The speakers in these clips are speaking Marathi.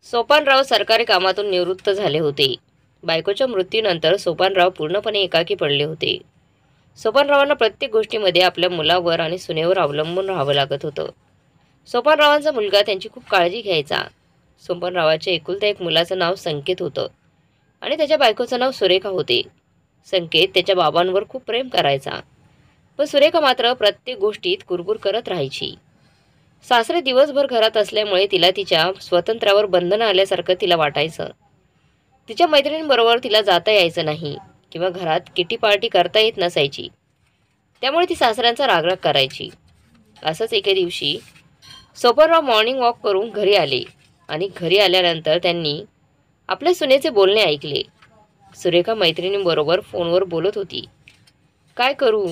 सोपानराव सरकारी कामातून निवृत्त झाले होते. बायकोच्या मृत्यूनंतर सोपानराव पूर्णपणे एकाकी पडले होते. सोपानरावांना प्रत्येक गोष्टीमध्ये आपल्या मुलावर आणि सुनेवर अवलंबून राहावं लागत होतं. सोपानरावांचा मुलगा त्यांची खूप काळजी घ्यायचा. सोपानरावाच्या एकुलत्या एक मुलाचं नाव संकेत होतं आणि त्याच्या बायकोचं नाव सुरेखा होते. संकेत त्याच्या बाबांवर खूप प्रेम करायचा, पण सुरेखा मात्र प्रत्येक गोष्टीत कुरबुर करत राहायची. सासरे दिवसभर घरात असल्यामुळे तिला तिच्या स्वातंत्र्यावर बंधनं आल्यासारखं तिला वाटायचं. तिच्या मैत्रिणींबरोबर तिला जाता यायचं नाही किंवा घरात किटी पार्टी करता येत नसायची. त्यामुळे ती सासऱ्यांचा रागराग करायची. असंच एके दिवशी सोपानराव मॉर्निंग वॉक करून घरी आले आणि घरी आल्यानंतर त्यांनी आपल्या सुनेचे बोलणे ऐकले. सुरेखा मैत्रिणींबरोबर फोनवर बोलत होती. काय करू,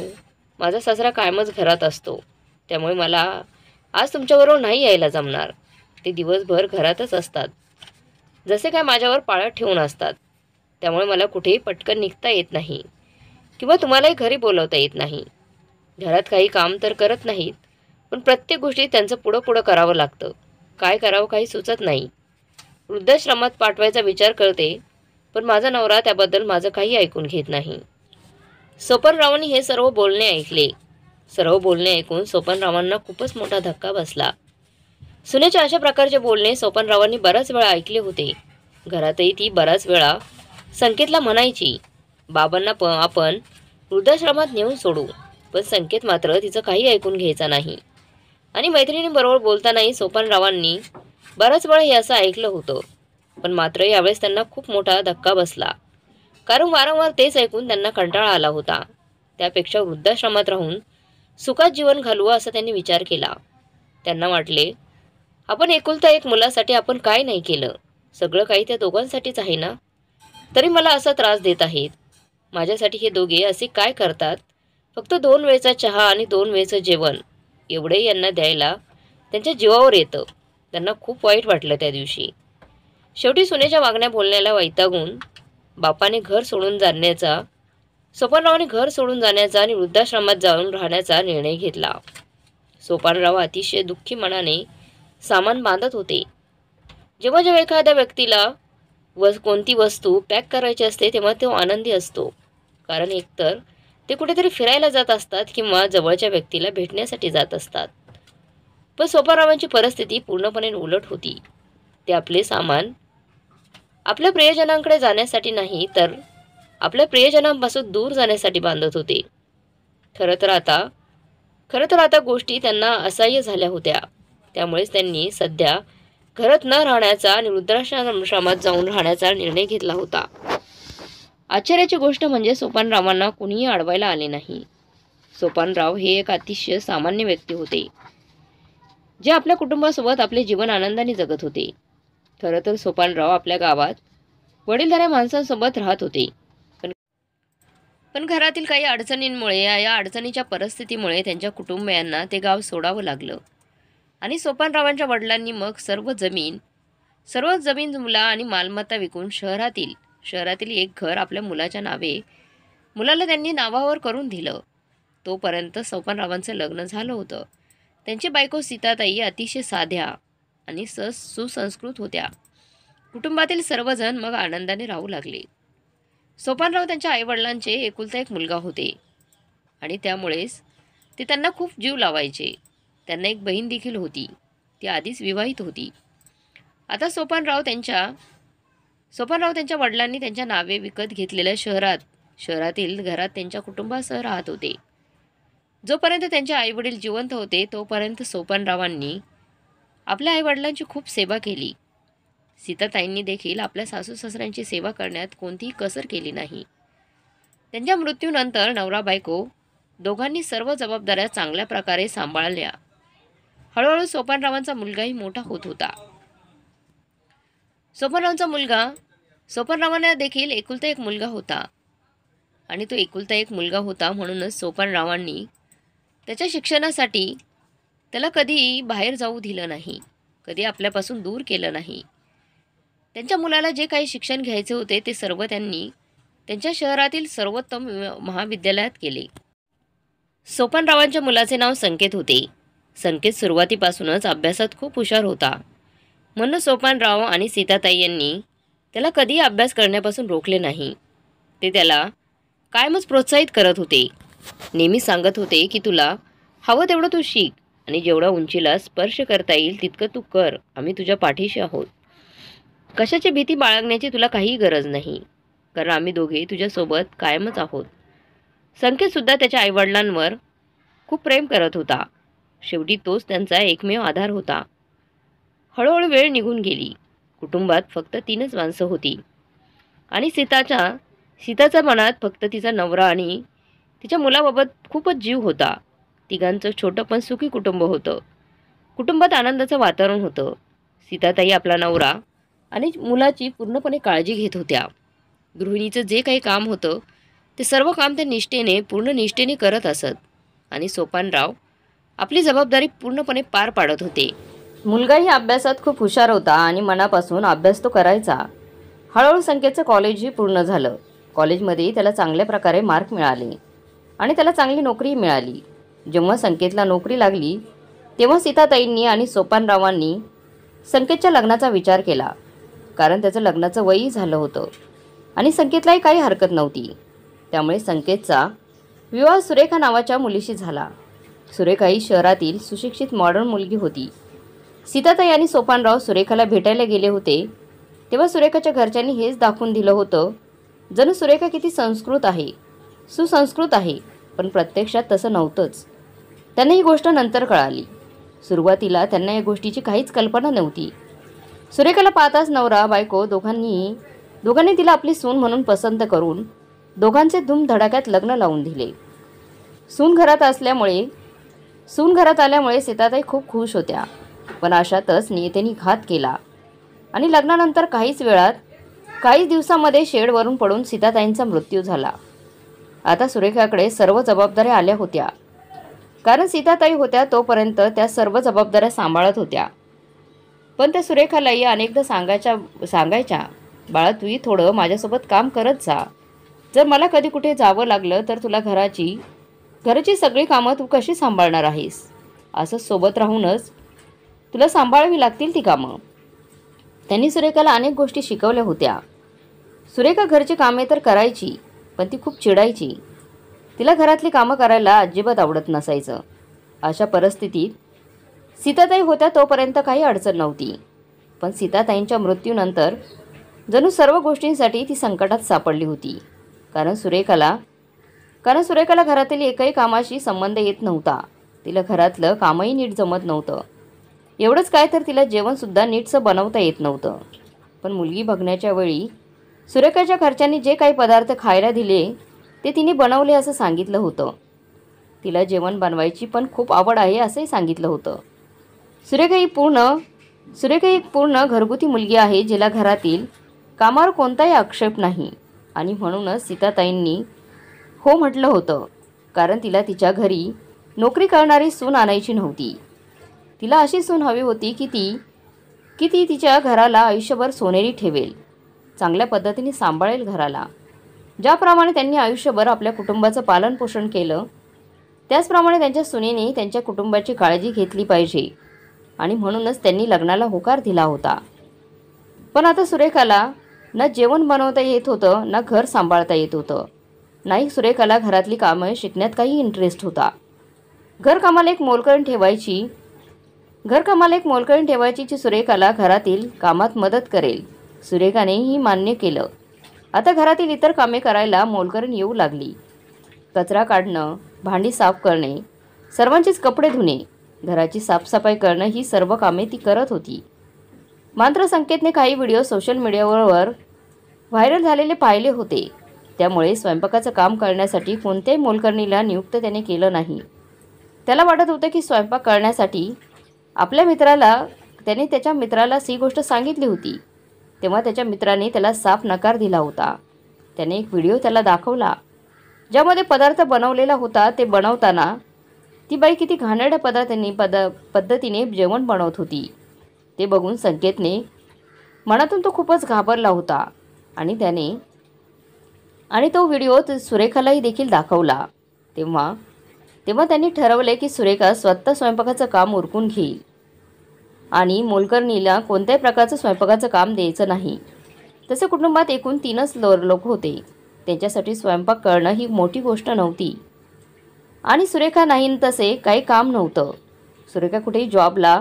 माझा सासरा कायमच घरात असतो, त्यामुळे मला आज तुमच्याबरोबर नाही यायला जमणार. ते दिवसभर घरातच असतात, जसे काय माझ्यावर पाळत ठेवून असतात. त्यामुळे मला कुठेही पटकन निघता येत नाही किंवा तुम्हालाही घरी बोलवता येत नाही. घरात काही काम तर करत नाहीत, पण प्रत्येक गोष्टी त्यांचं पुढं पुढं करावं लागतं. काय करावं काही सुचत नाही. वृद्धाश्रमात पाठवायचा विचार करते, पण माझा नवरा त्याबद्दल माझं काही ऐकून घेत नाही. सोपानरावांनी हे सर्व बोलणे ऐकले. सर्व बोलणे ऐकून सोपानरावांना खूपच मोठा धक्का बसला. सुनेच्या अशा प्रकारचे बोलणे सोपानरावांनी बऱ्याच वेळा ऐकले होते. घरातही ती बऱ्याच वेळा संकेतला म्हणायची, बाबांना आपण वृद्धाश्रमात नेऊन सोडू. पण संकेत मात्र तिचं काही ऐकून घ्यायचा नाही. आणि मैत्रिणींबरोबर बोलतानाही सोपानरावांनी बऱ्याच वेळा हे असं ऐकलं होतं. पण मात्र यावेळेस त्यांना खूप मोठा धक्का बसला, कारण वारंवार तेच ऐकून त्यांना कंटाळा आला होता. त्यापेक्षा वृद्धाश्रमात राहून सुखात जीवन घालवं असा त्यांनी विचार केला. त्यांना वाटले, आपण एकुलता एक मुलासाठी आपण काय नाही केलं, सगळं काही त्या दोघांसाठीच आहे ना. तरी मला असा त्रास देत आहेत. माझ्यासाठी हे दोघे असे काय करतात. फक्त 2 वेळचा चहा आणि 2 वेळचं जेवण एवढे यांना द्यायला त्यांच्या जीवावर येतं. त्यांना खूप वाईट वाटलं त्या दिवशी. शेवटी सुनेच्या वागण्या बोलण्याला वैतागून बापाने सोपानरावांनी घर सोडून जाण्याचा आणि वृद्धाश्रमात जाऊन राहण्याचा निर्णय घेतला. सोपानराव अतिशय दुःखी मनाने सामान बांधत होते. जेव्हा जेव्हा एखाद्या व्यक्तीला कोणती वस्तू पॅक करायची असते तेव्हा तो आनंदी असतो, कारण एकतर ते कुठेतरी फिरायला जात असतात किंवा जवळच्या व्यक्तीला भेटण्यासाठी जात असतात. पण सोपानरावांची परिस्थिती पूर्णपणे उलट होती. ते आपले सामान आपल्या प्रियजनांकडे जाण्यासाठी नाही, तर आपल्या प्रियजनांपासून दूर जाण्यासाठी बांधत होते. खरं तर आता गोष्टी त्यांना असह्य झाल्या होत्या. त्यामुळेच त्यांनी सध्या घरात न राहण्याचा आणि वृद्धाश्रमात जाऊन राहण्याचा निर्णय घेतला होता. आश्चर्याची गोष्ट म्हणजे सोपानरावांना कुणीही अडवायला आले नाही. सोपानराव हे एक अतिशय सामान्य व्यक्ती होते, जे आपल्या कुटुंबासोबत आपले जीवन आनंदाने जगत होते. खरं तर सोपानराव आपल्या गावात वडीलधाऱ्या माणसांसोबत राहत होते. पण घरातील काही अडचणींमुळे, या अडचणीच्या परिस्थितीमुळे त्यांच्या कुटुंबियांना ते गाव सोडावं लागलं. आणि सोपानरावांच्या वडिलांनी मग सर्व जमीन मुला आणि मालमत्ता विकून शहरातील एक घर आपल्या मुलाला त्यांनी नावावर करून दिलं. तोपर्यंत सोपानरावांचं लग्न झालं होतं. त्यांची बायको सीताताई अतिशय साध्या आणि सुसंस्कृत होत्या. कुटुंबातील सर्वजण मग आनंदाने राहू लागले. सोपानराव त्यांच्या आईवडिलांचे एकुलता एक मुलगा होते आणि त्यामुळेच ते त्यांना खूप जीव लावायचे. त्यांना एक बहीण देखील होती. ती आधीच विवाहित होती. आता सोपानराव त्यांच्या वडिलांनी त्यांच्या नावे विकत घेतलेल्या शहरातील घरात त्यांच्या कुटुंबासह राहत होते. जोपर्यंत त्यांचे आईवडील जिवंत होते तोपर्यंत सोपानरावांनी आपल्या आईवडिलांची खूप सेवा केली. सीताताईंनी देखील आपल्या सासू सासऱ्यांची सेवा करण्यात कोणतीही कसर केली नाही. त्यांच्या मृत्यूनंतर नवरा बायको दोघांनी सर्व जबाबदाऱ्या चांगल्या प्रकारे सांभाळल्या. हळूहळू सोपानरावांचा मुलगाही मोठा होत होता. सोपानरावांना देखील एकुलता एक मुलगा होता आणि तो एकुलता एक मुलगा होता म्हणूनच सोपानरावांनी त्याच्या शिक्षणासाठी त्याला कधी बाहेर जाऊ दिलं नाही, कधी आपल्यापासून दूर केलं नाही. त्यांच्या मुलाला जे काही शिक्षण घ्यायचे होते ते सर्व त्यांनी त्यांच्या शहरातील सर्वोत्तम महाविद्यालयात केले. सोपानरावांच्या मुलाचे नाव संकेत होते. संकेत सुरुवातीपासूनच अभ्यासात खूप हुशार होता. म्हणून सोपानराव आणि सीताताई यांनी त्याला कधीही अभ्यास करण्यापासून रोखले नाही. ते त्याला कायमच प्रोत्साहित करत होते. नेहमी सांगत होते की तुला हवं तेवढं तू शिक आणि जेवढा उंचीला स्पर्श करता येईल तितकं तू कर. आम्ही तुझ्या पाठीशी आहोत. कशाची भीती बाळगण्याची तुला काहीही गरज नाही, कारण आम्ही दोघे तुझ्यासोबत कायमच आहोत. संकेतसुद्धा त्याच्या आईवडिलांवर खूप प्रेम करत होता. शेवटी तोच त्यांचा एकमेव आधार होता. हळूहळू वेळ निघून गेली. कुटुंबात फक्त 3च माणसं होती आणि सीताच्या मनात फक्त तिचा नवरा आणि तिच्या मुलाबाबत खूपच जीव होता. तिघांचं छोटं पण सुखी कुटुंब होतं. कुटुंबात आनंदाचं वातावरण होतं. सीताताई आपला नवरा आणि मुलाची पूर्णपणे काळजी घेत होत्या. गृहिणीचं जे काही काम होतं ते सर्व काम त्या पूर्ण निष्ठेने करत असत आणि सोपानराव आपली जबाबदारी पूर्णपणे पार पाडत होते. मुलगाही अभ्यासात खूप हुशार होता आणि मनापासून अभ्यास तो करायचा. हळूहळू संकेतचं कॉलेजही पूर्ण झालं. कॉलेजमध्ये त्याला चांगल्या प्रकारे मार्क मिळाले आणि त्याला चांगली नोकरीही मिळाली. जेव्हा संकेतला नोकरी लागली तेव्हा सीताताईंनी आणि सोपानरावांनी संकेतच्या लग्नाचा विचार केला, कारण त्याचं लग्नाचं वयही झालं होतं आणि संकेतलाही काही हरकत नव्हती. त्यामुळे संकेतचा विवाह सुरेखा नावाच्या मुलीशी झाला. सुरेखा ही शहरातील सुशिक्षित मॉडर्न मुलगी होती. सीताताई आणि सोपानराव सुरेखाला भेटायला गेले होते तेव्हा सुरेखाच्या घरच्यांनी हेच दाखवून दिलं होतं जणू सुरेखा किती संस्कृत आहे, सुसंस्कृत आहे, पण प्रत्यक्षात तसं नव्हतंच. त्यांना ही गोष्ट नंतर कळाली. सुरुवातीला त्यांना या गोष्टीची काहीच कल्पना नव्हती. सुरेखाला पाहताच नवरा बायको दोघांनी तिला आपली सून म्हणून पसंत करून दोघांचे धूमधडाक्यात लग्न लावून दिले. सून घरात आल्यामुळे सीताताई खूप खुश होत्या, पण अशातच नियतीने घात केला आणि लग्नानंतर काहीच दिवसामध्ये शेडवरून पडून सीताताईंचा मृत्यू झाला. आता सुरेखाकडे सर्व जबाबदाऱ्या आल्या होत्या, कारण सीताताई होत्या तोपर्यंत त्या सर्व जबाबदाऱ्या सांभाळत होत्या. पण त्या सुरेखालाही अनेकदा सांगायच्या, बाळा तूही थोडं माझ्यासोबत काम करत जा. जर मला कधी कुठे जावं लागलं तर तुला घराची सगळी कामं तू कशी सांभाळणार आहेस? असं सोबत राहूनच तुला सांभाळावी लागतील ती कामं. त्यांनी सुरेखाला अनेक गोष्टी शिकवल्या होत्या. सुरेखा घरची कामे तर करायची, पण ती खूप चिडायची. तिला घरातली कामं करायला अजिबात आवडत नसायचं. अशा परिस्थितीत सीताताई होत्या तोपर्यंत काही अडचण नव्हती, पण सीताताईंच्या मृत्यूनंतर जणू सर्व गोष्टींसाठी ती संकटात सापडली होती. कारण सुरेखाला घरातील एकही कामाशी संबंध येत नव्हता. तिला घरातलं कामही नीट जमत नव्हतं. एवढंच काय तर तिला जेवणसुद्धा नीटसं बनवता येत नव्हतं. पण मुलगी बघण्याच्या वेळी सुरेखाच्या घरच्यांनी जे काही पदार्थ खायला दिले ते तिने बनवले असं सांगितलं होतं. तिला जेवण बनवायची पण खूप आवड आहे असंही सांगितलं होतं. सुरेखा ही पूर्ण घरगुती मुलगी आहे, जिला घरातील कामावर कोणताही आक्षेप नाही आणि म्हणूनच सीताताईंनी हो म्हटलं होतं, कारण तिला तिच्या घरी नोकरी करणारी सून आणायची नव्हती. तिला अशी सून हवी होती की ती तिच्या घराला आयुष्यभर सोनेरी ठेवेल, चांगल्या पद्धतीने सांभाळेल घराला. ज्याप्रमाणे त्यांनी आयुष्यभर आपल्या कुटुंबाचं पालनपोषण केलं त्याचप्रमाणे त्यांच्या सुनेने त्यांच्या कुटुंबाची काळजी घेतली पाहिजे आणि म्हणूनच त्यांनी लग्नाला होकार दिला होता. पण आता सुरेखाला ना जेवण बनवता येत होतं, ना घर सांभाळता येत होतं. नाही सुरेखाला घरातली कामं शिकण्यात काही इंटरेस्ट होता. घरकामाला एक मोलकरीण ठेवायची जी सुरेखाला घरातील कामात मदत करेल. सुरेखानेही मान्य केलं. आता घरातील इतर कामे करायला मोलकरीण येऊ लागली. कचरा काढणं, भांडी साफ करणे, सर्वांचीच कपडे धुणे, घराची साफसफाई करणं ही सर्व कामे ती करत होती. मात्र संकेतने काही व्हिडिओ सोशल मीडियावर व्हायरल झालेले पाहिले होते. त्यामुळे स्वयंपाकाचं काम करण्यासाठी कोणत्याही मोलकरणीला नियुक्त त्याने केलं नाही. त्याला वाटत होतं की स्वयंपाक करण्यासाठी त्याने त्याच्या मित्राला ही गोष्ट सांगितली होती, तेव्हा त्याच्या मित्राने त्याला साफ नकार दिला होता. त्याने एक व्हिडिओ त्याला दाखवला ज्यामध्ये पदार्थ बनवलेला होता. ते बनवताना ती बाई किती घाणेरड्या पद्धतीने जेवण बनवत होती. ते बघून संकेतने मनातून तो खूपच घाबरला होता आणि तो व्हिडिओ सुरेखालाही देखील दाखवला. तेव्हा त्यांनी ठरवले की सुरेखा स्वतः स्वयंपाकाचं काम उरकून घेईल. आणि मोलकरणीला कोणत्याही प्रकारचं स्वयंपाकाचं काम द्यायचं नाही. तसे कुटुंबात एकूण 3च लोक होते. त्यांच्यासाठी स्वयंपाक करणं ही मोठी गोष्ट नव्हती. आणि सुरेखा नाही तसे काही काम नव्हतं. सुरेखा कुठेही जॉबला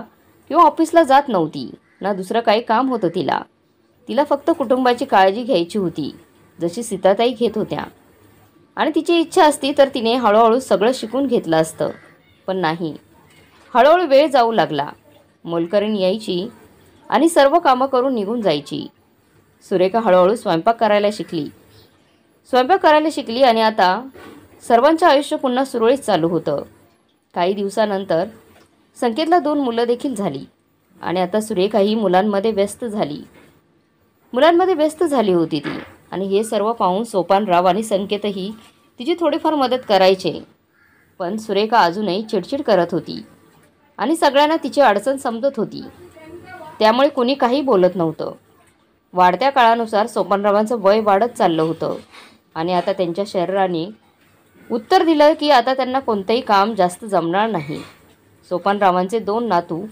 किंवा ऑफिसला जात नव्हती, ना दुसरं काही काम होतं तिला. तिला फक्त कुटुंबाची काळजी घ्यायची होती, जशी सीताताई घेत होत्या. आणि तिची इच्छा असती तर तिने हळूहळू सगळं शिकून घेतलं असतं, पण नाही. हळूहळू वेळ जाऊ लागला. मोलकरीण यायची आणि सर्व कामं करून निघून जायची. सुरेखा हळूहळू स्वयंपाक करायला शिकली आणि आता सर्वांचं आयुष्य पुन्हा सुरळीत चालू होतं. काही दिवसानंतर संकेतला 2 मुलं देखील झाली आणि आता सुरेखा ही मुलांमध्ये व्यस्त झाली होती ती. आणि हे सर्व पाहून सोपानराव आणि संकेतही तिची थोडीफार मदत करायचे. पण सुरेखा अजूनही चिडचिड करत होती आणि सगळ्यांना तिची अडचण समजत होती. त्यामुळे कोणी काही बोलत नव्हतं. वाढत्या काळानुसार सोपानरावांचं वय वाढत चाललं होतं आणि आता त्यांच्या शरीराने उत्तर दिलं की आता त्यांना कोणतंही काम जास्त जमणार नाही. सोपानरावांचे 2 नातू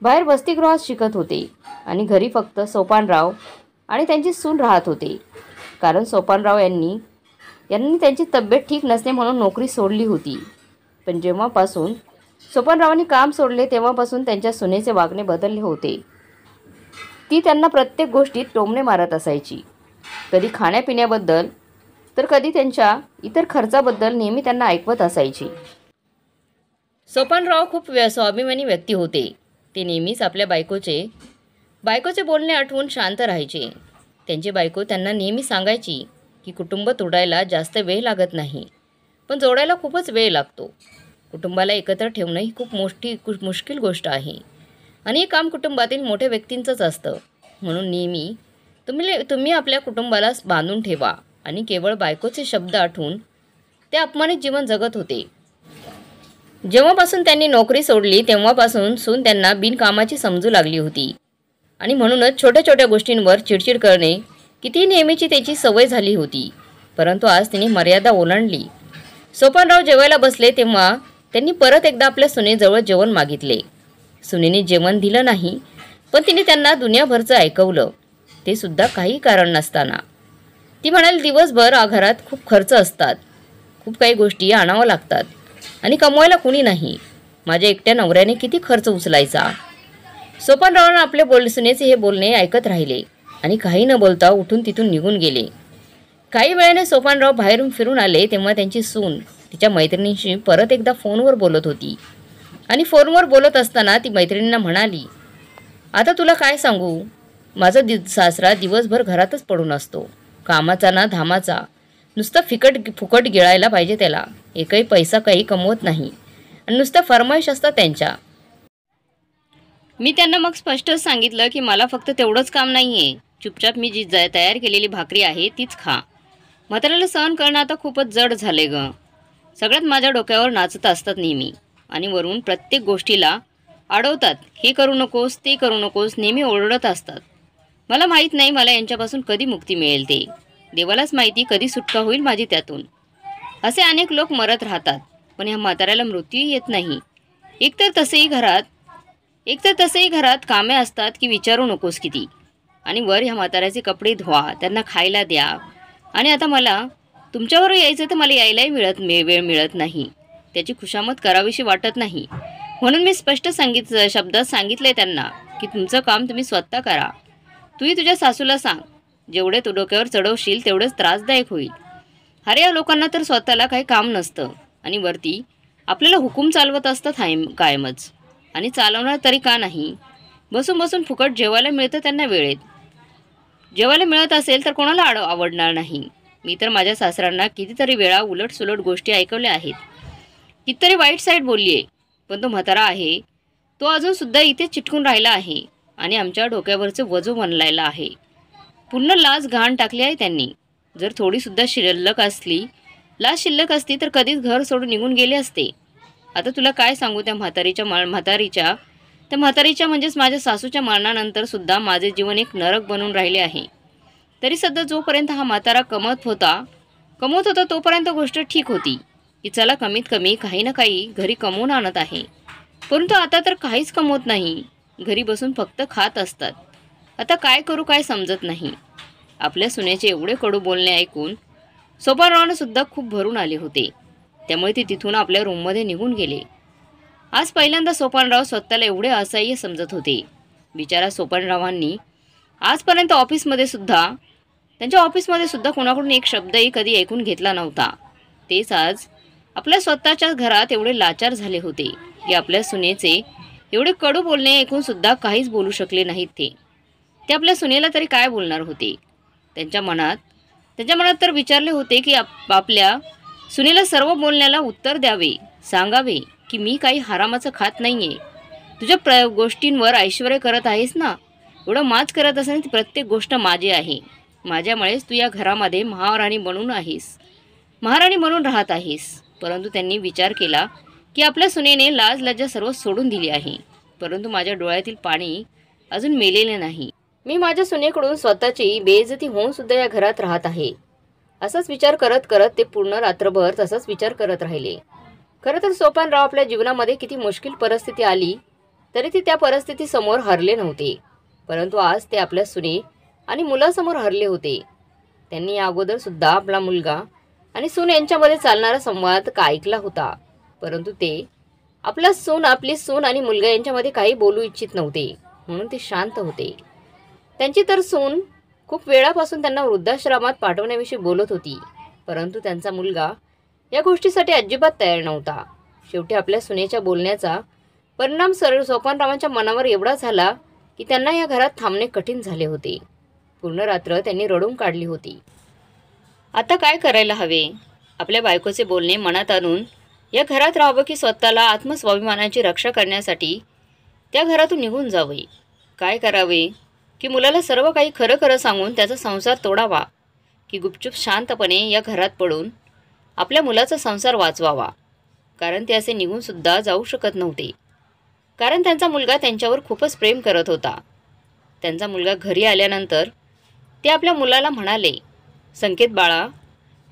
बाहेर वसतिगृहात शिकत होते आणि घरी फक्त सोपानराव आणि त्यांची सून राहत होते. कारण सोपानराव यांनी त्यांची तब्येत ठीक नसते म्हणून नोकरी सोडली होती. पण जेव्हापासून सोपानरावांनी काम सोडले तेव्हापासून त्यांच्या सुनेचे वागणे बदलले होते. ती त्यांना प्रत्येक गोष्टीत टोमणे मारत असायची. कधी खाण्यापिण्याबद्दल तर कधी त्यांच्या इतर खर्चाबद्दल नेहमी त्यांना ऐकवत असायची. सोपानराव खूप स्वाभिमानी व्यक्ती होते. ते नेहमीच आपल्या बायकोचे बोलणे आठवून शांत राहायचे. त्यांची बायको त्यांना नेहमी सांगायची की कुटुंब तोडायला जास्त वेळ लागत नाही, पण जोडायला खूपच वेळ लागतो. कुटुंबाला एकत्र ठेवणं ही खूप मुश्किल गोष्ट आहे आणि हे काम कुटुंबातील मोठ्या व्यक्तींचंच असतं. म्हणून नेहमी तुम्ही आपल्या कुटुंबाला बांधून ठेवा. आणि केवळ बायकोचे शब्द आठवून ते अपमानित जीवन जगत होते. जेव्हापासून त्यांनी नोकरी सोडली तेव्हापासून सून त्यांना बिनकामाची समजू लागली होती आणि म्हणूनच छोट्या छोट्या गोष्टींवर चिडचिड करणे किती नेहमीची त्याची सवय झाली होती. परंतु आज तिने मर्यादा ओलांडली. सोपानराव जेवायला बसले तेव्हा त्यांनी परत एकदा आपल्या सुनेजवळ जेवण मागितले. सुनेने जेवण दिलं नाही, पण तिने त्यांना दुनियाभरचं ऐकवलं, ते सुद्धा काही कारण नसताना. ती म्हणाली, दिवसभर घरात खूप खर्च असतात, खूप काही गोष्टी आणाव्या लागतात आणि कमवायला कुणी नाही. माझ्या एकट्या नवऱ्याने किती खर्च उचलायचा. सोपानरावांना आपले सुनेचे हे बोलणे ऐकत राहिले आणि काही न बोलता उठून तिथून निघून गेले. काही वेळाने सोपानराव बाहेरून फिरून आले तेव्हा त्यांची सून तिच्या मैत्रिणींशी परत एकदा फोनवर बोलत होती आणि फोनवर बोलत असताना ती मैत्रिणींना म्हणाली, आता तुला काय सांगू, माझा सासरा दिवसभर घरातच पडून असतो, कामाचा ना धामाचा, नुसतं फुकट गिळायला पाहिजे त्याला, एकही पैसा काही कमवत नाही आणि नुसतं फरमाईश असतात त्यांच्या. मी त्यांना मग स्पष्टच सांगितलं की मला फक्त तेवढंच काम नाही आहे, चुपचाप मी जी तयार केलेली भाकरी आहे तीच खा. म्हाताऱ्याला सहन करणं आता खूपच जड झाले गं. सगळ्यात माझ्या डोक्यावर नाचत असतात नेहमी आणि वरून प्रत्येक गोष्टीला अडवतात, हे करू नकोस ते करू नकोस, नेहमी ओरडत असतात. मला माहीत नाही मला यांच्यापासून कधी मुक्ती मिळेल, ते देवालाच माहिती कधी सुटका होईल माझी त्यातून. असे अनेक लोक मरत राहतात पण ह्या म्हाताऱ्याला मृत्यूही येत नाही. एकतर तसेही घरात कामे असतात की विचारू नकोस किती. आणि वर ह्या म्हाताऱ्याचे कपडे धुवा, त्यांना खायला द्या. आणि आता मला तुमच्यावर यायचं तर मला यायलाही वेळ मिळत नाही. त्याची खुशामत करावीशी वाटत नाही. म्हणून मी स्पष्ट शब्दात सांगितले त्यांना की तुमचं काम तुम्ही स्वतः करा. तूही तुझ्या सासूला सांग, जेवढे तू डोक्यावर चढवशील तेवढंच त्रासदायक होईल. अरे या लोकांना तर स्वतःला काही काम नसतं आणि वरती आपल्याला हुकूम चालवत असतात कायमच. आणि चालवणार तरी का नाही, बसून बसून फुकट जेवायला मिळतं त्यांना वेळेत. जेवायला मिळत असेल तर कोणाला आवडणार नाही. मी तर माझ्या सासऱ्यांना कितीतरी वेळा उलटसुलट गोष्टी ऐकवल्या आहेत, कितीतरी वाईट साईड बोलली आहे, पण तो म्हातारा आहे तो अजूनसुद्धा इथेच चिटकून राहिला आहे आणि आमच्या डोक्यावरचे वजू बनलायला आहे. पूर्ण लाज घाण टाकली आहे त्यांनी. जर थोडीसुद्धा लाज शिल्लक असती तर कधीच घर सोडून निघून गेले असते. आता तुला काय सांगू, त्या म्हातारीच्या म्हणजेच माझ्या सासूच्या मरणानंतर सुद्धा माझे जीवन एक नरक बनून राहिले आहे. तरी सध्या जोपर्यंत हा म्हातारा कमवत होता तोपर्यंत गोष्ट ठीक होती की चला कमीत कमी काही ना काही घरी कमवून आणत आहे. परंतु आता तर काहीच कमवत नाही. घरी बसून फक्त खात असतात. आता काय करू काय समजत नाही. आपल्या सुनेचे एवढे कडू बोलणे ऐकून सोपानरावांना सुद्धा खूप भरून आले होते. त्यामुळे ते तिथून आपल्या रूममध्ये निघून गेले. आज पहिल्यांदा सोपानराव स्वतःला एवढे असह्य समजत होते. बिचारा सोपानरावांनी आजपर्यंत त्यांच्या ऑफिसमध्ये सुद्धा कोणाकडून एक शब्दही कधी ऐकून घेतला नव्हता. तेच आज आपल्या स्वतःच्या घरात एवढे लाचार झाले होते की आपल्या सुनेचे एवढे कडू बोलणे ऐकून सुद्धा काहीच बोलू शकले नाहीत. ते आपल्या सुनेला तरी काय बोलणार होते. त्यांच्या मनात तर विचारले होते की आपल्या सुनेला सर्व बोलण्याला उत्तर द्यावे, सांगावे की मी काही हरामाचं खात नाहीये. तुझ्या गोष्टींवर ऐश्वर्य करत आहेस ना, एवढं माच करत असताना ती प्रत्येक गोष्ट माझी आहे. माझ्यामुळेच तू या घरामध्ये महाराणी म्हणून राहत आहेस. परंतु त्यांनी विचार केला की आपल्या सुनेने लाज लज्जा सर्व सोडून दिली आहे. परंतु माझ्या डोळ्यातील पाणी अजून मेलेले नाही. मी माझ्या सुनेकडून स्वतःची बेइज्जती होऊन सुद्धा या घरात राहत आहे. असाच विचार करत करत ते पूर्ण रात्रभर तसाच विचार करत राहिले. खरं तर सोपानराव आपल्या जीवनामध्ये किती मुश्किल परिस्थिती आली तरी ते त्या परिस्थितीसमोर हरले नव्हते. परंतु आज ते आपल्या सुने आणि मुलासमोर हरले होते. त्यांनी या अगोदर सुद्धा आपला मुलगा आणि सून यांच्यामध्ये चालणारा संवाद ऐकला होता. परंतु ते आपली सून आणि मुलगा यांच्यामध्ये काही बोलू इच्छित नव्हते, म्हणून ते शांत होते. त्यांची तर सून खूप वेळापासून त्यांना वृद्धाश्रमात पाठवण्याविषयी बोलत होती. परंतु त्यांचा मुलगा या गोष्टीसाठी अजिबात तयार नव्हता. शेवटी आपल्या सुनेच्या बोलण्याचा परिणाम सोपानरावांच्या मनावर एवढा झाला की त्यांना या घरात थांबणे कठीण झाले होते. पूर्ण रात्र त्यांनी रडून काढली होती. आता काय करायला हवे? आपल्या बायकोचे बोलणे मनात आणून या घरात राहावं की स्वतःला आत्मस्वाभिमानाची रक्षा करण्यासाठी त्या घरातून निघून जावे? काय करावे? की मुलाला सर्व काही खरं खरं सांगून त्याचा संसार तोडावा, की गुपचूप शांतपणे या घरात पडून आपल्या मुलाचा संसार वाचवावा? कारण ते असे निघून सुद्धा जाऊ शकत नव्हते. कारण त्यांचा मुलगा त्यांच्यावर खूपच प्रेम करत होता. त्यांचा मुलगा घरी आल्यानंतर ते आपल्या मुलाला म्हणाले, संकेत बाळा,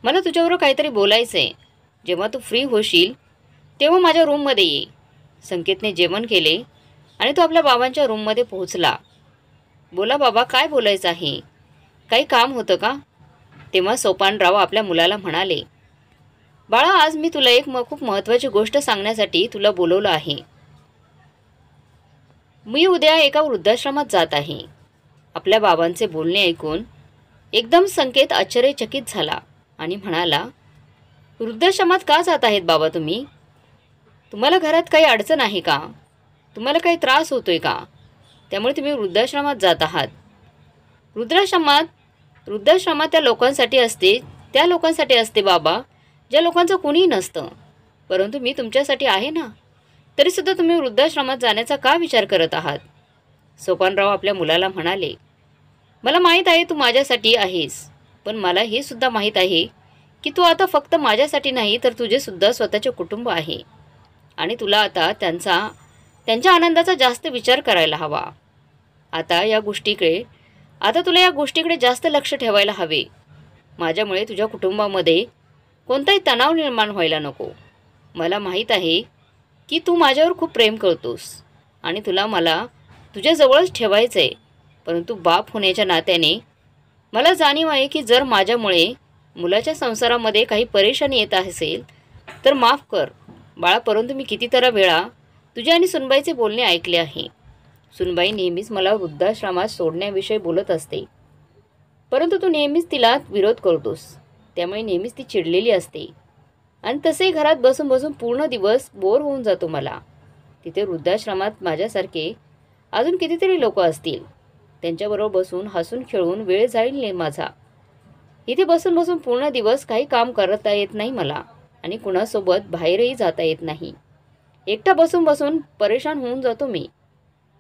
मला तुझ्याबरोबर काहीतरी बोलायचं आहे. जेव्हा तू फ्री होशील तेव्हा माझ्या रूममध्ये ये. संकेतने जेवण केले आणि तो आपल्या बाबांच्या रूममध्ये पोहोचला. बोला बाबा, काय बोलायचं आहे? काही काम होतं का? तेव्हा सोपानराव आपल्या मुलाला म्हणाले, बाळा, आज मी तुला एक खूप महत्त्वाची गोष्ट सांगण्यासाठी तुला बोलवलं आहे. मी उद्या एका वृद्धाश्रमात जात आहे. आपल्या बाबांचे बोलणे ऐकून एकदम संकेत आश्चर्यचकित झाला आणि म्हणाला, वृद्धाश्रमात का जात आहेत बाबा तुम्ही? तुम्हाला घरात काही अडचण आहे का? तुम्हाला काही त्रास होतोय का? त्यामुळे तुम्ही वृद्धाश्रमात जात आहात. वृद्धाश्रमात त्या लोकांसाठी असते बाबा, ज्या लोकांचं कोणीही नसतं. परंतु मी तुमच्यासाठी आहे ना, तरीसुद्धा तुम्ही वृद्धाश्रमात जाण्याचा का विचार करत आहात? सोपानराव आपल्या मुलाला म्हणाले, मला माहीत आहे तू माझ्यासाठी आहेस, पण मला हे सुद्धा माहीत आहे की तू आता फक्त माझ्यासाठी नाही तर तुझे सुद्धा स्वतःचे कुटुंब आहे आणि तुला आता त्यांच्या आनंदाचा जास्त विचार करायला हवा. आता तुला या गोष्टीकडे जास्त लक्ष ठेवायला हवे. माझ्यामुळे तुझ्या कुटुंबामध्ये कोणताही तणाव निर्माण व्हायला नको. मला माहीत आहे की तू माझ्यावर खूप प्रेम करतोस आणि तुला मला तुझ्याजवळच ठेवायचं आहे. परंतु बाप होण्याच्या नात्याने मला जाणीव आहे की जर माझ्यामुळे मुलाच्या संसारामध्ये काही परेशानी येत असेल तर माफ कर बाळा. परंतु मी कितीतरी वेळा तुझ्या आणि सुनबाईचे बोलणे ऐकले आहे. सुनबाई नेहमीच मला वृद्धाश्रमात सोडण्याविषयी बोलत असते, परंतु तू नेहमीच तिला विरोध करतोस. त्यामुळे नेहमीच ती चिडलेली असते आणि तसे घरात बसून बसून पूर्ण दिवस बोर होऊन जातो मला. तिथे वृद्धाश्रमात माझ्यासारखे अजून कितीतरी लोक असतील. त्यांच्याबरोबर बसून हसून खेळून वेळ जाईल माझा. इथे बसून बसून पूर्ण दिवस काही काम करता येत नाही मला आणि कुणासोबत बाहेरही जाता येत नाही. एकटा बसून बसून परेशान होऊन जातो मी.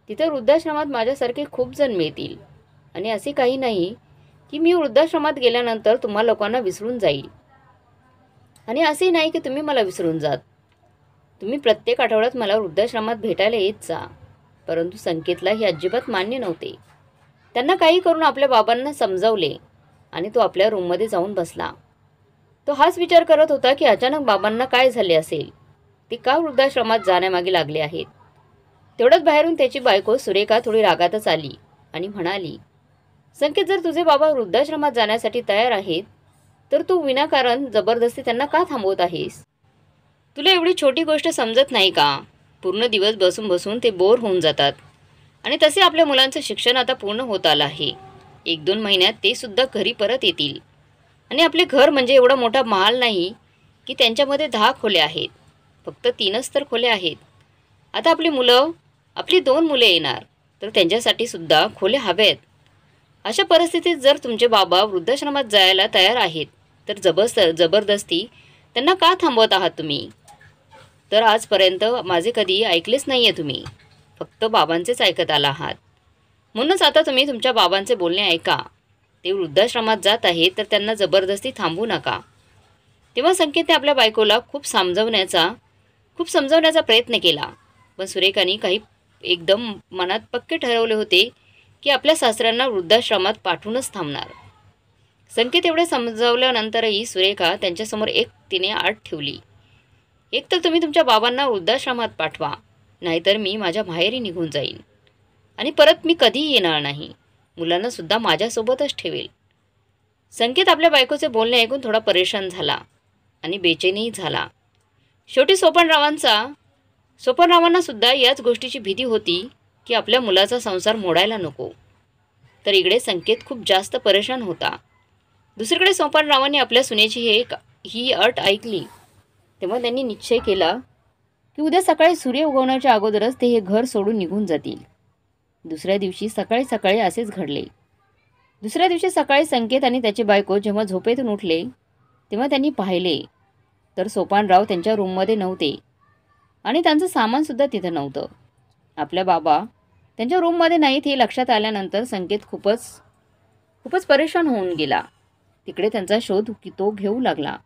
तिथे वृद्धाश्रमात माझ्यासारखे खूप जण मिळतील आणि असे काही नाही की मी वृद्धाश्रमात गेल्यानंतर तुम्हा लोकांना विसरून जाईल आणि असे नाही की तुम्ही मला विसरून जात. तुम्ही प्रत्येक आठवड्यात मला वृद्धाश्रमात भेटायला येत जा. परंतु संकेतला हे अजिबात मान्य नव्हते. त्यांना काही करून आपल्या बाबांना समजावले आणि तो आपल्या रूममध्ये जाऊन बसला. तो हाच विचार करत होता की अचानक बाबांना काय झाले असेल, ते का वृद्धाश्रमात जाण्यामागे लागले आहेत. तेवढ्यात बाहेरून त्याची बायको सुरेखा थोडी रागातच आली आणि म्हणाली, संकेत, जर तुझे बाबा वृद्धाश्रमात जाण्यासाठी तयार आहेत तर तू विनाकारण जबरदस्ती त्यांना का थांबवत आहेस? तुला एवढी छोटी गोष्ट समजत नाही का? पूर्ण दिवस बसून बसून ते बोर होऊन जातात आणि तसे आपल्या मुलांचं शिक्षण आता पूर्ण होत आलं आहे. 1-2 महिन्यात ते सुद्धा घरी परत येतील. आणि आपले घर म्हणजे एवढा मोठा महाल नाही की त्यांच्यामध्ये 10 खोल्या आहेत. फक्त 3च तर खोल्या आहेत. आता आपली 2 मुले येणार तर त्यांच्यासाठी सुद्धा खोल्या हव्यात. अशा परिस्थितीत जर तुमचे बाबा वृद्धाश्रमात जायला तयार आहेत तर जबरदस्ती त्यांना का थांबवत आहात तुम्ही? तर आजपर्यंत माझे कधी ऐकलेच नाही आहे तुम्ही. फक्त बाबांचेच ऐकत आला आहात. म्हणूनच आता तुम्ही तुमच्या बाबांचे बोलणे ऐका. ते वृद्धाश्रमात जात आहेत तर त्यांना जबरदस्ती थांबवू नका. तेव्हा संकेतने आपल्या बायकोला खूप समजवण्याचा प्रयत्न केला. पण सुरेखाने काही एकदम मनात पक्के ठरवले होते की आपल्या सासऱ्यांना वृद्धाश्रमात पाठवूनच थांबणार. संकेत एवढे समजावल्यानंतरही सुरेखा त्यांच्यासमोर तिने अट ठेवली. एक तर तुम्ही तुमच्या बाबांना वृद्धाश्रमात पाठवा, नाहीतर मी माझ्या माहेरी निघून जाईन आणि परत मी कधीही येणार नाही. मुलांना सुद्धा माझ्यासोबतच ठेवेल. संकेत आपल्या बायकोचे बोलणे ऐकून थोडा परेशान झाला आणि बेचैनही झाला. शेवटी सोपानरावांना सुद्धा याच गोष्टीची भीती होती की आपल्या मुलाचा संसार मोडायला नको. तर इकडे संकेत खूप जास्त परेशान होता. दुसरीकडे सोपानरावांनी आपल्या सुनेची ही अट ऐकली. तेव्हा त्यांनी निश्चय केला की उद्या सकाळी सूर्य उगवण्याच्या अगोदरच ते हे घर सोडून निघून जातील. दुसऱ्या दिवशी सकाळी असेच घडले. दुसऱ्या दिवशी सकाळी संकेत आणि त्याची बायको जेव्हा झोपेतून उठले तेव्हा त्यांनी पाहिले तर सोपानराव त्यांच्या रूममध्ये नव्हते आणि त्यांचं सामानसुद्धा तिथं नव्हतं. आपल्या बाबा त्यांच्या रूममध्ये नाहीत हे लक्षात आल्यानंतर संकेत खूपच परेशान होऊन गेला. तिकडे त्यांचा शोध तो घेऊ लागला.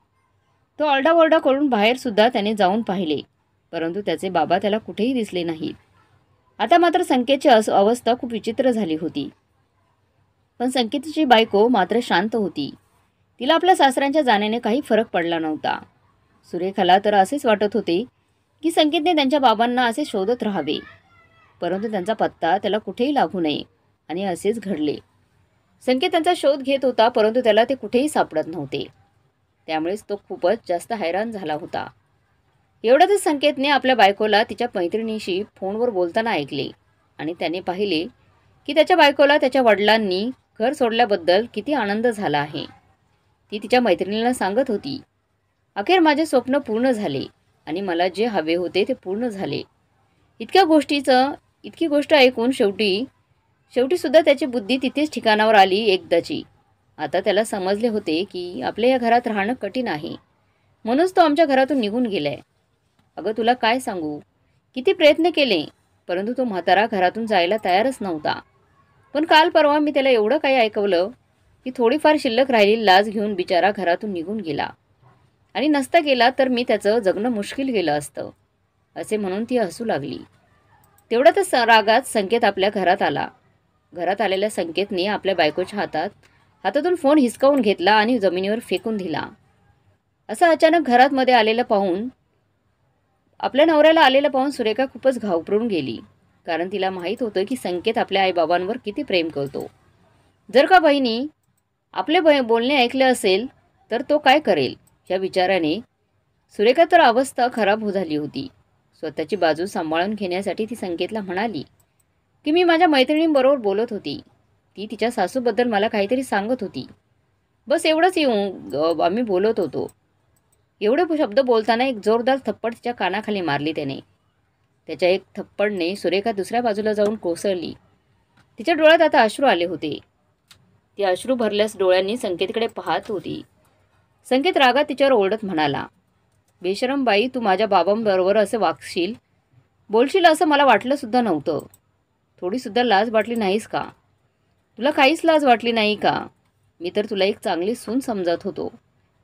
तो आरडाओरडा करून बाहेरसुद्धा त्याने जाऊन पाहिले, परंतु त्याचे बाबा त्याला कुठेही दिसले नाहीत. आता मात्र संकेतची अवस्था खूप विचित्र झाली होती. पण संकेतची बायको मात्र शांत होती. तिला आपल्या सासऱ्यांच्या जाण्याने काही फरक पडला नव्हता. सुरेखाला तर असेच वाटत होते की संकेतने त्यांच्या बाबांना असे शोधत राहावे, परंतु त्यांचा पत्ता त्याला कुठेही लागू नये आणि असेच घडले. संकेत त्यांचा शोध घेत होता, परंतु त्याला ते कुठेही सापडत नव्हते. त्यामुळेच तो खूपच जास्त हैराण झाला होता. एवढ्यातच संकेतने आपल्या बायकोला तिच्या मैत्रिणीशी फोनवर बोलताना ऐकले आणि त्याने पाहिले की त्याच्या बायकोला त्याच्या वडिलांनी घर सोडल्याबद्दल किती आनंद झाला आहे. ती तिच्या मैत्रिणीला सांगत होती, अखेर माझे स्वप्न पूर्ण झाले आणि मला जे हवे होते ते पूर्ण झाले. इतकी गोष्ट ऐकून शेवटी सुद्धा त्याची बुद्धी तिथेच ठिकाणावर आली एकदाची. आता त्याला समजले होते की आपल्या या घरात राहणं कठीण आहे, म्हणूनच तो आमच्या घरातून निघून गेलाय. अगं तुला काय सांगू, किती प्रयत्न केले परंतु तो म्हातारा घरातून जायला तयारच नव्हता. पण काल परवा मी त्याला एवढं काही ऐकवलं की थोडीफार शिल्लक राहिलेली लाज घेऊन बिचारा घरातून निघून गेला आणि नसता गेला तर मी त्याचं जगणं मुश्किल गेलं असतं, असे म्हणून ती हसू लागली. तेवढ्यातच रागात संकेत आपल्या घरात आला. घरात आलेल्या संकेतने आपल्या बायकोच्या हातातून फोन हिसकावून घेतला आणि जमिनीवर फेकून दिला. असं अचानक घरात मध्ये आपल्या नवऱ्याला आलेलं पाहून सुरेखा खूपच घाबरून गेली, कारण तिला माहीत होतं की संकेत आपल्या आईबाबांवर किती प्रेम करतो. जर का बहिणी आपले बोलणे ऐकले असेल तर तो काय करेल या विचाराने सुरेखा तर अवस्था खराब झाली होती. स्वतःची बाजू सांभाळून घेण्यासाठी ती संकेतला म्हणाली की मी माझ्या मैत्रिणींबरोबर बोलत होती. ती तिच्या सासूबद्दल मला काहीतरी सांगत होती. बस एवढंच आम्ही बोलत होतो. एवढे शब्द बोलताना एक जोरदार थप्पड तिच्या कानाखाली मारली त्याने. त्याच्या एक थप्पडने सुरेखा दुसऱ्या बाजूला जाऊन कोसळली. तिच्या डोळ्यात आता अश्रू आले होते. ती अश्रू भरल्यास डोळ्यांनी संकेतकडे पाहत होती. संकेत रागात तिच्यावर ओरडत म्हणाला, बेशरम बाई, तू माझ्या बाबांबरोबर असे बोलशील असं मला वाटलं सुद्धा नव्हतं. थोडीसुद्धा लाज वाटली नाहीस का? तुला काहीच लाज वाटली नाही का? मी तर तुला एक चांगली सून समजत होतो,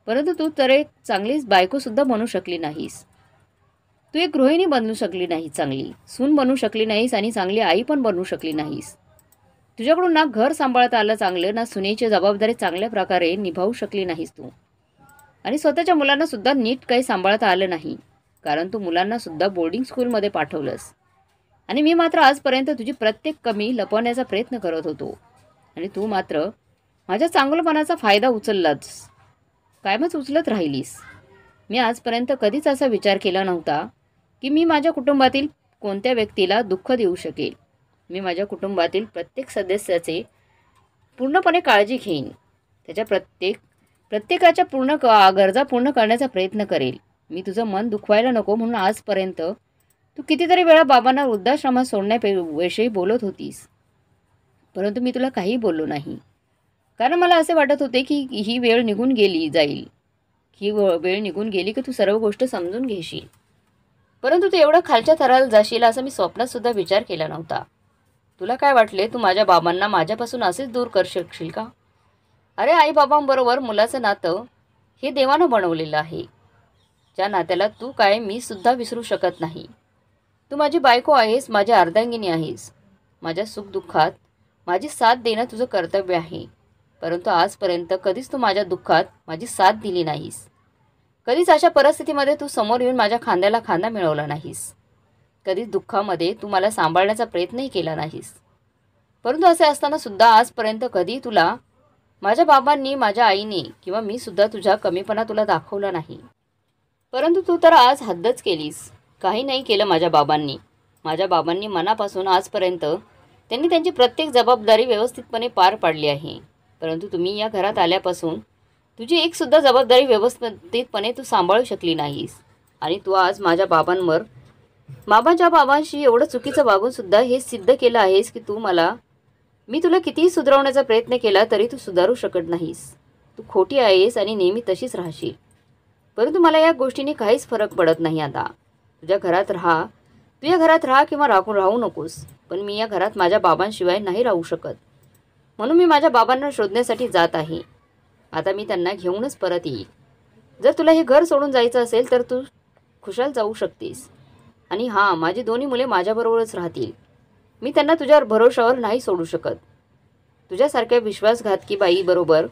परंतु तू तर एक चांगलीच बायकोसुद्धा बनू शकली नाहीस. तू एक गृहिणी बनू शकली नाही, चांगली सून बनू शकली नाहीस आणि चांगली आई पण बनू शकली नाहीस. तुझ्याकडून ना घर सांभाळता आलं चांगलं, ना सुनेची जबाबदारी चांगल्या प्रकारे निभावू शकली नाहीस तू. आणि स्वतःच्या मुलांना सुद्धा नीट काही सांभाळता आलं नाही, कारण तू मुलांना सुद्धा बोर्डिंग स्कूलमध्ये पाठवलंस. आणि मी मात्र आजपर्यंत तुझी प्रत्येक कमी लपवण्याचा प्रयत्न करत होतो आणि तू मात्र माझ्या चांगलपणाचा फायदा उचललाच, कायमच उचलत राहिलीस. मी आजपर्यंत कधीच असा विचार केला नव्हता की मी माझ्या कुटुंबातील कोणत्या व्यक्तीला दुःख देऊ शकेल. मी माझ्या कुटुंबातील प्रत्येक सदस्याचे पूर्णपणे काळजी घेईन. त्याच्या प्रत्येकाच्या गरजा पूर्ण करण्याचा प्रयत्न करेल. मी तुझं मन दुखवायला नको म्हणून आजपर्यंत तू कितीतरी वेळा बाबांना वृद्धाश्रमात सोडण्याविषयी बोलत होतीस, परंतु मी तुला काही बोललो नाही. कारण मला असे वाटत होते की ही वेळ निघून जाईल. ही वेळ निघून गेली की तू सर्व गोष्ट समजून घेशील. परंतु तू एवढं खालच्या थराला जाशील असं मी स्वप्नात सुद्धा विचार केला नव्हता. तुला काय वाटले तू माझ्या बाबांना माझ्यापासून असेच दूर करू शकशील का? अरे आई बाबांबरोबर मुलाचं नातं हे देवानं बनवलेलं आहे. ज्या नात्याला तू काय मी सुद्धा विसरू शकत नाही. तू माझी बायको आहेस, माझी अर्धांगिनी आहेस. माझ्या सुखदुःखात माझी साथ देणं तुझं कर्तव्य आहे. परंतु आजपर्यंत कधीच तू माझ्या दुःखात माझी साथ दिली नाहीस. कधीच अशा परिस्थितीमध्ये तू समोर येऊन माझ्या खांद्याला खांदा मिळवला नाहीस. कधीच दुःखामध्ये तू मला सांभाळण्याचा प्रयत्नही केला नाहीस. परंतु असे असताना सुद्धा आजपर्यंत कधी तुला माझ्या बाबांनी, माझ्या आईने किंवा मी सुद्धा तुझ्या कमीपणा तुला दाखवला नाही. परंतु तू तर आज हद्दच केलीस. काही नाही केलं माझ्या बाबांनी. माझ्या बाबांनी मनापासून आजपर्यंत त्यांनी त्यांची प्रत्येक जबाबदारी व्यवस्थितपणे पार पाडली आहे. परंतु तुम्ही या घरात आल्यापासून तुझी एक सुद्धा जबाबदारी व्यवस्थितपणे तू सांभाळू शकली नाहीस. आणि तू आज माझ्या बाबांशी एवढं चुकीचं वागून सुद्धा हे सिद्ध केलं आहेस की मी तुला कितीही सुधारवण्याचा प्रयत्न केला तरी तू सुधारू शकत नाहीस. तू खोटी आहेस आणि नेहमी तशीच राहशील. परंतु मला या गोष्टीने काहीच फरक पडत नाही आता. तू या घरात राहा किंवा राहू नकोस, पण मी या घरात माझ्या बाबांशिवाय नाही राहू शकत. म्हणून मी माझ्या बाबांना शोधण्यासाठी जात आहे. आता मी त्यांना घेऊनच परत येईल. जर तुला हे घर सोडून जायचं असेल तर तू खुशाल जाऊ शकतेस. आणि हां, माझी दोन्ही मुले माझ्याबरोबरच राहतील. मी त्यांना तुझ्या भरोशावर नाही सोडू शकत. तुझ्यासारख्या विश्वासघातकी बाईबरोबर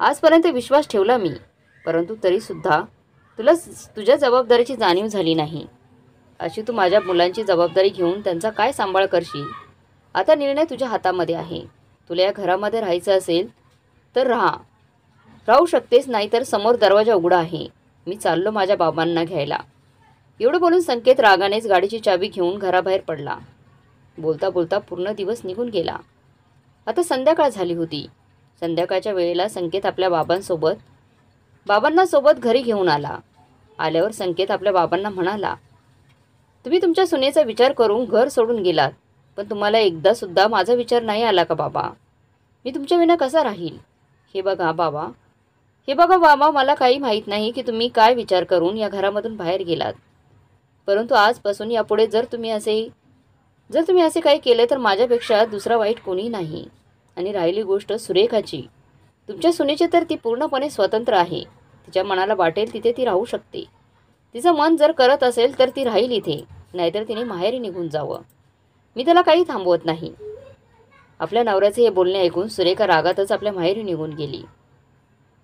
आजपर्यंत विश्वास ठेवला मी, परंतु तरीसुद्धा तुला तुझ्या जबाबदारीची जाणीव झाली नाही. अशी तू माझ्या मुलांची जबाबदारी घेऊन त्यांचा काय सांभाळ करशील? आता निर्णय तुझ्या हातामध्ये आहे. तुला या घरामध्ये राहायचं असेल तर राहू शकतेस, नाहीतर समोर दरवाजा उघडा आहे. मी चाललो माझ्या बाबांना घ्यायला. एवढं बोलून संकेत रागानेच गाडीची चावी घेऊन घराबाहेर पडला. बोलता बोलता पूर्ण दिवस निघून गेला. आता संध्याकाळ झाली होती. संध्याकाळच्या वेळेला संकेत आपल्या बाबांना सोबत घरी घेऊन आला. आल्यावर संकेत आपल्या बाबांना म्हणाला, तुम्ही तुमच्या सुनेचा विचार करून घर सोडून गेलात, पण तुम्हाला एकदा सुद्धा माझा विचार नाही आला का बाबा? मी तुमच्या विना कसा राहील? हे बघा बाबा, मला काही माहीत नाही की तुम्ही काय विचार करून या घरामधून बाहेर गेलात. परंतु आजपासून यापुढे जर तुम्ही असे काही केले तर माझ्यापेक्षा दुसरा वाईट कोणी नाही. आणि राहिली गोष्ट सुरेखाची, तुमच्या सुनेची तर ती पूर्णपणे स्वतंत्र आहे. तिच्या मनाला वाटेल तिथे ती राहू शकते. तिचं मन जर करत असेल तर ती राहील इथे, नाहीतर तिने माहेरी निघून जावं. मी त्याला काही थांबवत नाही. आपल्या नवऱ्याचे हे बोलणे ऐकून सुरेखा रागातच आपल्या माहेरी निघून गेली.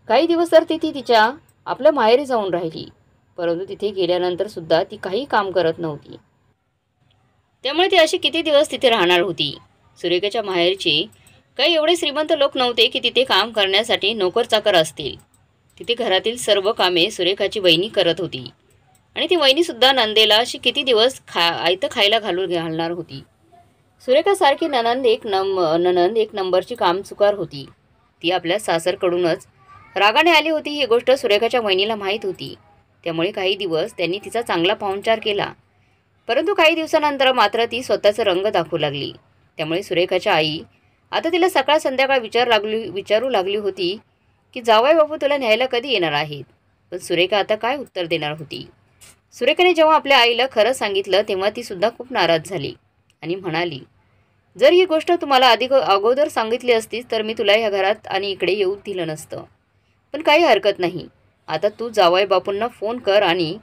काही दिवस तर ती तिच्या आपल्या माहेरी जाऊन राहिली, परंतु तिथे गेल्यानंतर सुद्धा ती काही काम करत नव्हती. त्यामुळे ती अशी किती दिवस तिथे राहणार होती. सुरेखाच्या माहेरचे काही एवढे श्रीमंत लोक नव्हते की तिथे काम करण्यासाठी नोकर-चाकर असतील. तिथे घरातील सर्व कामे सुरेखाची वहिनी करत होती आणि ती वहिनीसुद्धा नंदेला अशी किती दिवस आयतं खायला घालणार होती. सुरेखासारखी नणंद एक नंबरची कामचुकार होती. ती आपल्या सासरकडूनच रागाने आली होती ही गोष्ट सुरेखाच्या वहिनीला माहीत होती. त्यामुळे काही दिवस त्यांनी तिचा चांगला पाहुणचार केला. परंतु काही दिवसानंतर मात्र ती स्वतःचा रंग दाखवू लागली. त्यामुळे सुरेखाच्या आई आता तिला सकाळ संध्याकाळ विचारू लागली होती की जावई बापू तुला न्यायला कधी येणार आहेत. पण सुरेखा आता काय उत्तर देणार होती. सुरेखाने जेव्हा आपल्या आईला खरं सांगितलं तेव्हा ती सुद्धा खूप नाराज झाली आणि म्हणाली, जर ही गोष्ट तुम्हाला अगोदर सांगितली असतीस तर मी तुला ह्या घरात आणि इकडे येऊ दिलं नसतं. पण काही हरकत नाही. आता तू जावई बापूंना फोन कर आणि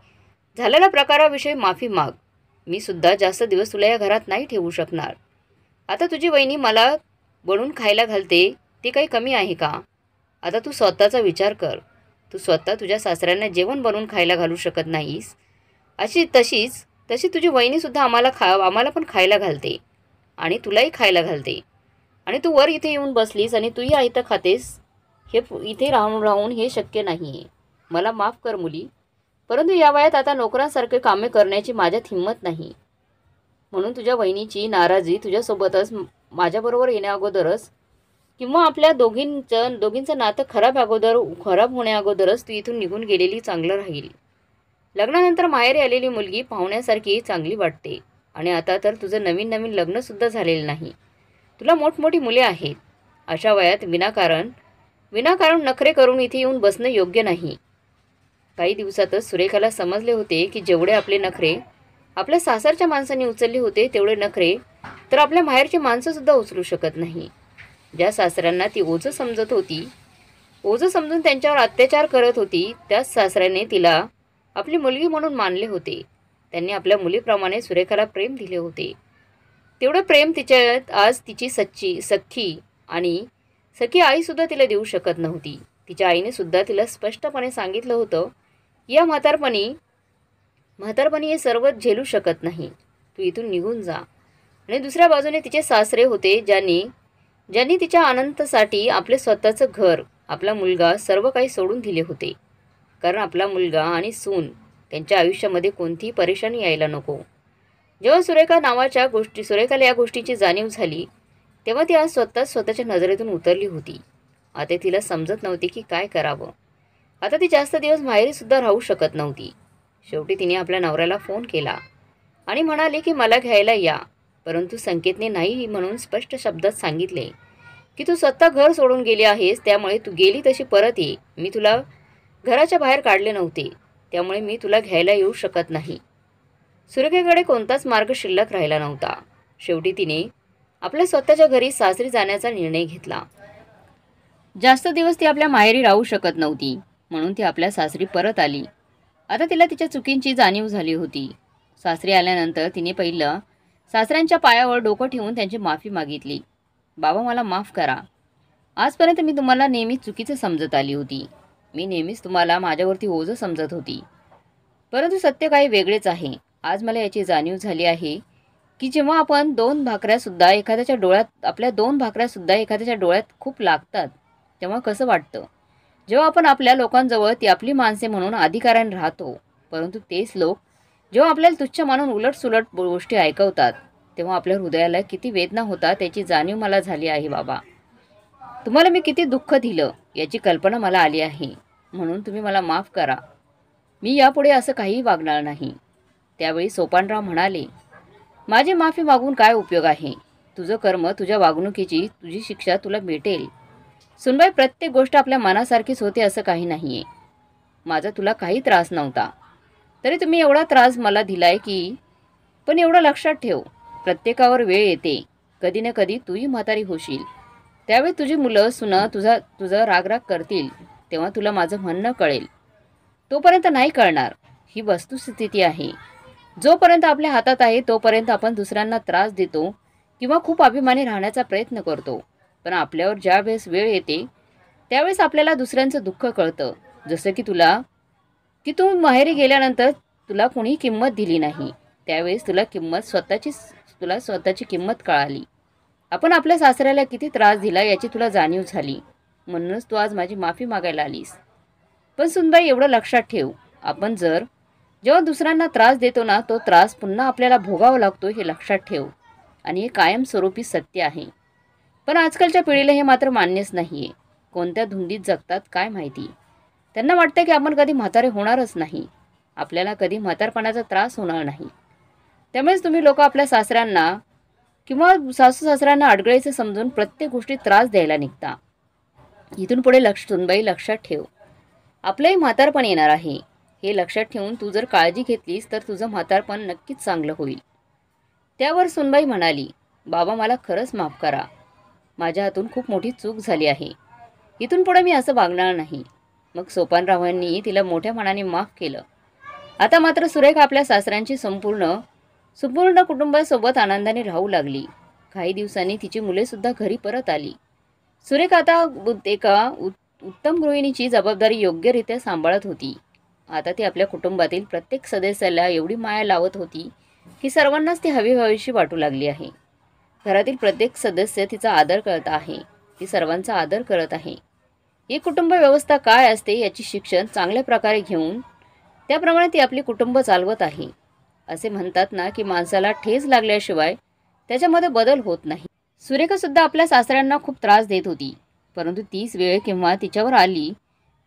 झालेल्या प्रकाराविषयी माफी माग. मी सुद्धा जास्त दिवस तुला या घरात नाही ठेवू शकणार. आता तुझी वहिनी मला बनवून खायला घालते ते काही कमी आहे का? आता तू स्वतःचा विचार कर. तू स्वतः तुझ्या सासऱ्यांना जेवण बनवून खायला घालू शकत नाहीस, तशीच तशी तुझी वहिनीसुद्धा आम्हाला पण खायला घालते आणि तुलाही खायला घालते. आणि तू वर इथे येऊन बसलीस आणि तूही आयतं खातेस. हे इथे राहून राहून हे शक्य नाही आहे. मला माफ कर मुली, परंतु या वयात आता नोकरांसारखे कामे करण्याची माझ्यात हिंमत नाही. म्हणून तुझ्या वहिनीची नाराजी तुझ्यासोबतच माझ्याबरोबर येण्याअगोदरच किंवा आपल्या दोघींचं नातं खराब होण्याअगोदरच तू इथून निघून गेलेली चांगलं राहील. लग्नानंतर माहेरी आलेली मुलगी पाहुण्यासारखी चांगली वाटते आणि आता तर तुझं नवीन नवीन लग्नसुद्धा झालेलं नाही. तुला मोठमोठी मुले आहेत. अशा वयात विनाकारण नखरे करून इथे येऊन बसणं योग्य नाही. काही दिवसातच सुरेखाला समजले होते की जेवढे आपले नखरे आपल्या सासरच्या माणसांनी उचलले होते तेवढे नखरे तर आपल्या माहेरची माणसंसुद्धा उचलू शकत नाही. ज्या सासऱ्यांना ती ओझं समजून त्यांच्यावर अत्याचार करत होती, त्याच सासऱ्याने तिला आपली मुलगी म्हणून मानले होते. त्यांनी आपल्या मुलीप्रमाणे सुरेखाला प्रेम दिले होते. तेवढं प्रेम तिच्यात आज तिची सख्खी आईसुद्धा तिला देऊ शकत नव्हती. तिच्या आईने सुद्धा तिला स्पष्टपणे सांगितलं होतं, या म्हातारपणी हे सर्व झेलू शकत नाही. तू इथून निघून जा. आणि दुसऱ्या बाजूने तिचे सासरे होते ज्यांनी तिच्या आनंदासाठी आपले स्वतःचं घर, आपला मुलगा सर्व काही सोडून दिले होते. कारण आपला मुलगा आणि सून त्यांच्या आयुष्यामध्ये कोणतीही परेशानी यायला नको. जेव्हा सुरेखाला या गोष्टीची जाणीव झाली तेव्हा ती आज स्वतःच्या नजरेतून उतरली होती. आता तिला समजत नव्हती की काय करावं. आता ती जास्त दिवस माहेरीसुद्धा राहू शकत नव्हती. शेवटी तिने आपल्या नवऱ्याला फोन केला आणि म्हणाले की मला घ्यायला या. परंतु संकेतने नाही म्हणून स्पष्ट शब्दात सांगितले की तू स्वतः घर सोडून गेली आहेस, त्यामुळे तू गेली तशी परत ये. मी तुला घराच्या बाहेर काढले नव्हते, त्यामुळे मी तुला घ्यायला येऊ शकत नाही. सुरेखेकडे कोणताच मार्ग शिल्लक राहिला नव्हता. शेवटी तिने आपल्या स्वतःच्या घरी सासरी जाण्याचा निर्णय घेतला. जास्त दिवस ती आपल्या माहेरी राहू शकत नव्हती, म्हणून ती आपल्या सासरी परत आली. आता तिला तिच्या चुकींची जाणीव झाली होती. सासरी आल्यानंतर तिने पहिलं सासऱ्यांच्या पायावर डोकं ठेवून त्यांची माफी मागितली. बाबा, मला माफ करा. आजपर्यंत मी तुम्हाला नेहमी चुकीचं समजत आली होती. मी नेहमीच तुम्हाला माझ्यावरती ओझं समजत होती. परंतु सत्य काही वेगळेच आहे. आज मला याची जाणीव झाली आहे की जेव्हा आपल्या दोन भाकऱ्यासुद्धा एखाद्याच्या डोळ्यात खूप लागतात तेव्हा कसं वाटतं. जेव्हा आपण आपल्या लोकांजवळ ती आपली माणसे म्हणून अधिकाराने राहतो, परंतु तेच लोक जेव्हा आपल्याला तुच्छ मानून उलटसुलट गोष्टी ऐकवतात तेव्हा आपल्या हृदयाला किती वेदना होतात याची जाणीव मला झाली आहे. बाबा, तुम्हाला मी किती दुःख दिलं याची कल्पना मला आली आहे. म्हणून तुम्ही मला माफ करा. मी यापुढे असं काहीही वागणार नाही. त्यावेळी सोपानराव म्हणाले, माझी माफी मागून काय उपयोग आहे. तुझं कर्म, तुझ्या वागणुकीची तुझी शिक्षा तुला भेटेल. सुनबाई, प्रत्येक गोष्ट आपल्या मनासारखीच होते असं काही नाहीये. माझा तुला काही त्रास नव्हता, तरी तुम्ही एवढा त्रास मला दिलाय की. पण एवढं लक्षात ठेव, प्रत्येकावर वेळ येते. कधी ना कधी तूही म्हातारी होशील. त्यावेळी तुझी मुलं सुना तुझा रागराग करतील तेव्हा तुला माझं म्हणणं कळेल. तोपर्यंत नाही कळणार. ही वस्तुस्थिती आहे. जोपर्यंत आपल्या हातात आहे तोपर्यंत आपण दुसऱ्यांना त्रास देतो किंवा खूप अभिमानी राहण्याचा प्रयत्न करतो. पण आपल्यावर ज्या वेळेस वेळ येते त्यावेळेस आपल्याला दुसऱ्यांचं दुःख कळतं. जसं की तू माहेरी गेल्यानंतर तुला कोणी किंमत दिली नाही, त्यावेळेस तुला स्वतःची किंमत कळाली. आपण आपल्या सासऱ्याला किती त्रास दिला याची तुला जाणीव झाली, म्हणूनच तू आज माझी माफी मागायला आलीस. पण सुनबाई, एवढं लक्षात ठेव, आपण जेव्हा दुसऱ्यांना त्रास देतो ना, तो त्रास पुन्हा आपल्याला भोगावा लागतो हे लक्षात ठेव. आणि हे कायमस्वरूपी सत्य आहे. पण आजकालच्या पिढीला हे मात्र मान्यच नाहीये. कोणत्या धुंदीत जगतात काय माहिती. त्यांना वाटतं की आपण कधी म्हातारे होणारच नाही, आपल्याला कधी म्हातारपणाचा त्रास होणार नाही. त्यामुळेच तुम्ही लोक आपल्या सासऱ्यांना किंवा सासू सासऱ्यांना अडगळीचं समजून प्रत्येक गोष्टीत त्रास द्यायला निघता. इथून पुढे सुनबाई, लक्षात ठेव, आपलंही म्हातारपण येणार आहे. हे लक्षात ठेवून तू जर काळजी घेतलीस तर तुझं म्हातारपण नक्कीच चांगलं होईल. त्यावर सुनबाई म्हणाली, बाबा, मला खरंच माफ करा. माझ्या हातून खूप मोठी चूक झाली आहे. इथून पुढे मी असं वागणार नाही. मग सोपानरावांनी तिला मोठ्या मनाने माफ केलं. आता मात्र सुरेखा आपल्या सासऱ्यांची संपूर्ण कुटुंबासोबत आनंदाने राहू लागली. काही दिवसांनी तिची मुलेसुद्धा घरी परत आली. सुरेखा आता एका उत्तम गृहिणीची जबाबदारी योग्यरित्या सांभाळत होती. आता ती आपल्या कुटुंबातील प्रत्येक सदस्याला एवढी माया लावत होती की सर्वांनाच ती हवीशी वाटू लागली आहे. घरातील प्रत्येक सदस्य तिचा आदर करत आहे. ती सर्वांचा आदर करत आहे. ही कुटुंब व्यवस्था काय असते याची शिक्षण चांगल्या प्रकारे घेऊन त्याप्रमाणे ती आपली कुटुंब चालवत आहे. असे म्हणतात ना की माणसाला ठेच लागल्याशिवाय त्याच्यामध्ये बदल होत नाही. सुरेखा सुद्धा आपल्या सासऱ्यांना खूप त्रास देत होती. परंतु तीच वेळ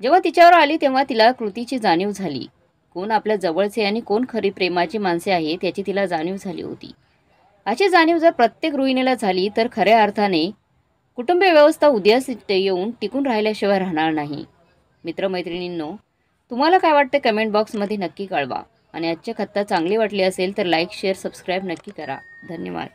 जेव्हा तिच्यावर आली तेव्हा तिला कृतीची जाणीव झाली. कोण आपल्या जवळचे आणि कोण खरी प्रेमाची माणसे आहेत याची तिला जाणीव झाली होती. अशी जाणीव जर प्रत्येक गृहिणीला झाली तर खऱ्या अर्थाने कुटुंबीय व्यवस्था उदयास येऊन टिकून राहिल्याशिवाय राहणार नाही. मित्रमैत्रिणींनो, तुम्हाला काय वाटते कमेंट बॉक्समध्ये नक्की कळवा. आणि आजची कथा चांगली वाटली असेल तर लाईक, शेअर, सबस्क्राईब नक्की करा. धन्यवाद.